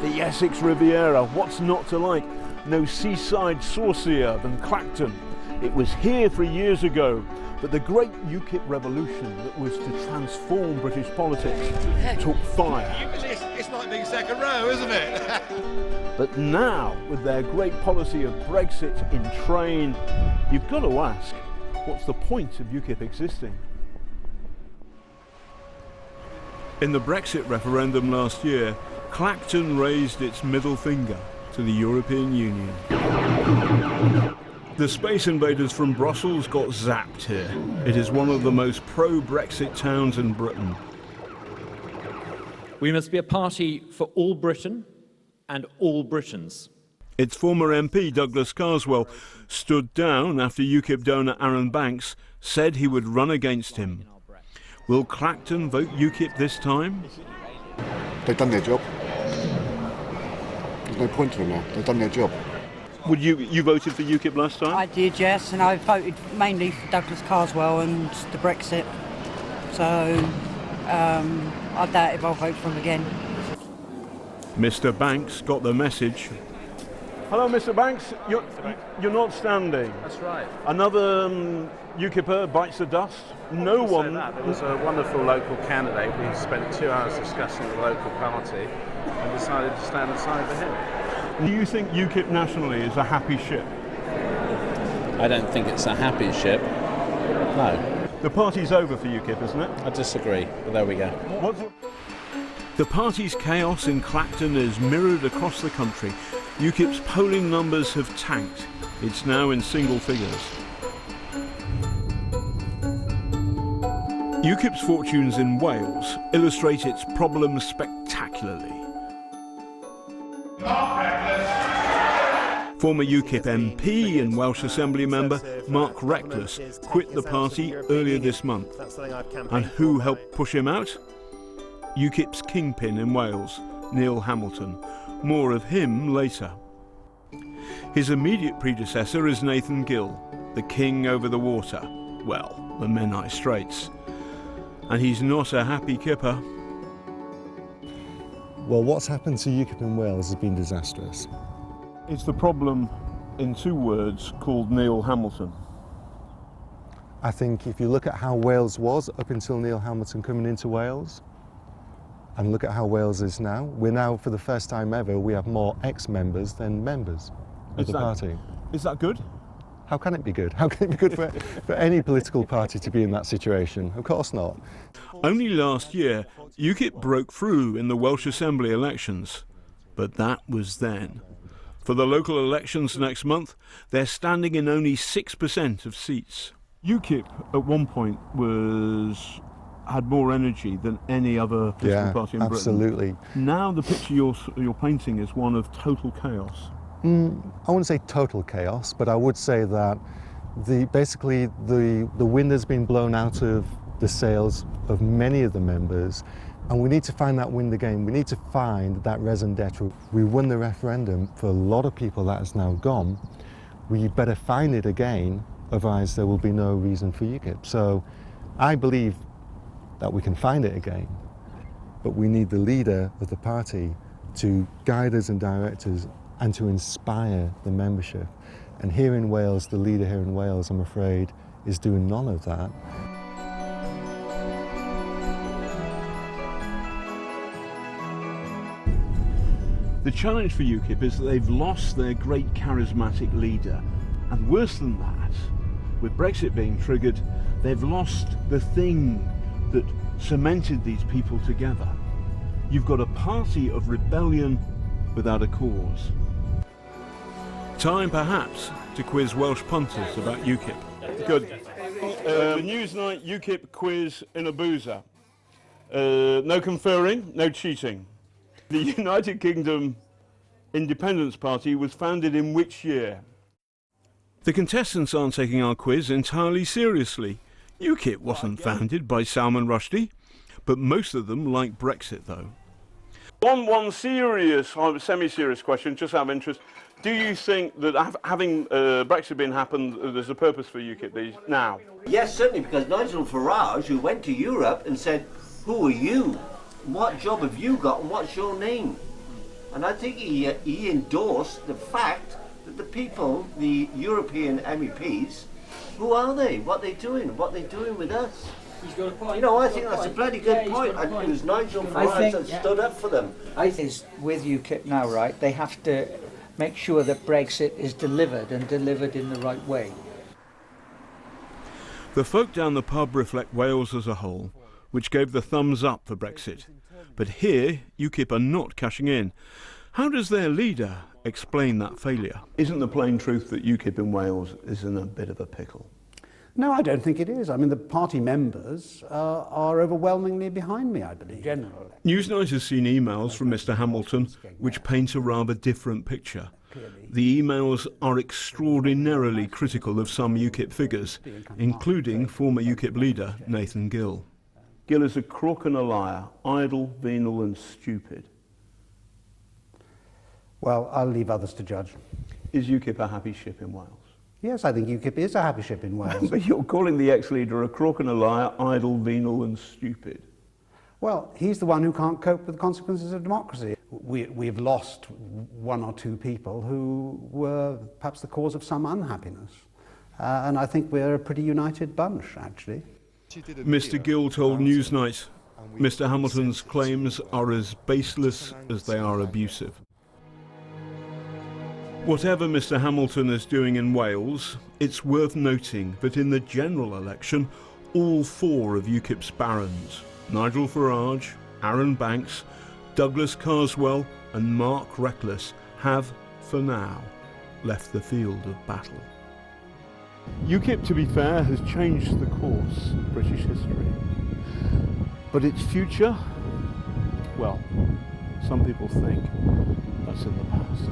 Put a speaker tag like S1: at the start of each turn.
S1: The Essex Riviera, what's not to like? No seaside saucier than Clacton. It was here 3 years ago, but the great UKIP revolution that was to transform British politics took fire.
S2: It's like being second row, isn't it?
S1: But now, with their great policy of Brexit in train, you've got to ask, what's the point of UKIP existing? In the Brexit referendum last year, Clacton raised its middle finger to the European Union. The Space Invaders from Brussels got zapped here. It is one of the most pro-Brexit towns in Britain.
S3: We must be a party for all Britain and all Britons.
S1: Its former MP, Douglas Carswell, stood down after UKIP donor Aaron Banks said he would run against him. Will Clacton vote UKIP this time?
S4: They've done their job. There's no point to them now. They've done their job.
S1: Would you voted for UKIP last time?
S5: I did, yes, and I voted mainly for Douglas Carswell and the Brexit. So I doubt if I'll vote for him again.
S1: Mr. Banks got the message. Hello, Mr. Banks. You're not standing.
S6: That's right.
S1: Another UKIPper bites the dust. No one.
S6: There was a wonderful local candidate. We spent 2 hours discussing the local party and decided to stand aside for him.
S1: Do you think UKIP nationally is a happy ship?
S7: I don't think it's a happy ship. No.
S1: The party's over for UKIP, isn't it?
S7: I disagree, but there we go.
S1: What's it? The party's chaos in Clacton is mirrored across the country. UKIP's polling numbers have tanked. It's now in single figures. UKIP's fortunes in Wales illustrate its problems spectacularly. Former UKIP MP and Welsh Assembly member Mark Reckless quit the party earlier this month. And who helped push him out? UKIP's kingpin in Wales, Neil Hamilton. More of him later. His immediate predecessor is Nathan Gill, the king over the water. Well, the Menai Straits. And he's not a happy kipper.
S4: Well, what's happened to UKIP in Wales has been disastrous.
S1: It's the problem, in 2 words, called Neil Hamilton.
S4: I think if you look at how Wales was up until Neil Hamilton coming into Wales, and look at how Wales is now, we're now, for the first time ever, we have more ex-members than members of the party.
S1: Is that good?
S4: How can it be good? How can it be good for any political party to be in that situation? Of course not.
S1: Only last year, UKIP broke through in the Welsh Assembly elections. But that was then. For the local elections next month, they're standing in only 6% of seats. UKIP at one point had more energy than any other political party in Britain.
S4: Absolutely.
S1: Now the picture you're painting is one of total chaos.
S4: I wouldn't say total chaos, but I would say that basically the wind has been blown out of the sails of many of the members, and we need to find that wind again. We need to find that raison d'etre. We won the referendum. For a lot of people that has now gone. We better find it again, otherwise there will be no reason for UKIP. So I believe that we can find it again, but we need the leader of the party to guide us and direct us and to inspire the membership. And here in Wales, the leader here in Wales, I'm afraid, is doing none of that.
S1: The challenge for UKIP is that they've lost their great charismatic leader. And worse than that, with Brexit being triggered, they've lost the thing that cemented these people together. You've got a party of rebellion without a cause. Time, perhaps, to quiz Welsh punters about UKIP. Good. The Newsnight UKIP quiz in a boozer. No conferring, no cheating. The United Kingdom Independence Party was founded in which year? The contestants aren't taking our quiz entirely seriously. UKIP wasn't founded by Salman Rushdie, but most of them like Brexit, though. One serious, semi-serious question, just out of interest. Do you think that having Brexit been happened, there's a purpose for UKIP now?
S8: Yes, certainly, because Nigel Farage, who went to Europe and said, "Who are you? What job have you got and what's your name?" And I think he endorsed the fact that the people, the European MEPs, who are they? What they doing? What they doing with us?
S9: He's got a point.
S8: You know, I think that's a bloody good point. And it was Nigel Farage that stood up for them.
S9: I think with UKIP now, right, they have to make sure that Brexit is delivered and delivered in the right way.
S1: The folk down the pub reflect Wales as a whole, which gave the thumbs up for Brexit. But here, UKIP are not cashing in. How does their leader explain that failure? Isn't the plain truth that UKIP in Wales is in a bit of a pickle?
S10: No, I don't think it is. I mean, the party members are overwhelmingly behind me, I believe. Generally.
S1: Newsnight has seen emails from Mr Hamilton which paint a rather different picture. The emails are extraordinarily critical of some UKIP figures, including former UKIP leader Nathan Gill. Gill is a crook and a liar, idle, venal and stupid.
S10: Well, I'll leave others to judge.
S1: Is UKIP a happy ship in Wales?
S10: Yes, I think UKIP is a happy ship in Wales.
S1: But you're calling the ex-leader a crook and a liar, idle, venal and stupid.
S10: Well, he's the one who can't cope with the consequences of democracy. We've lost one or two people who were perhaps the cause of some unhappiness. And I think we're a pretty united bunch, actually.
S1: Mr Gill told Newsnight, Mr Hamilton's claims are as baseless as they are abusive. Whatever Mr Hamilton is doing in Wales, it's worth noting that in the general election, all four of UKIP's barons, Nigel Farage, Aaron Banks, Douglas Carswell and Mark Reckless, have, for now, left the field of battle. UKIP, to be fair, has changed the course of British history. But its future, well, some people think that's in the past.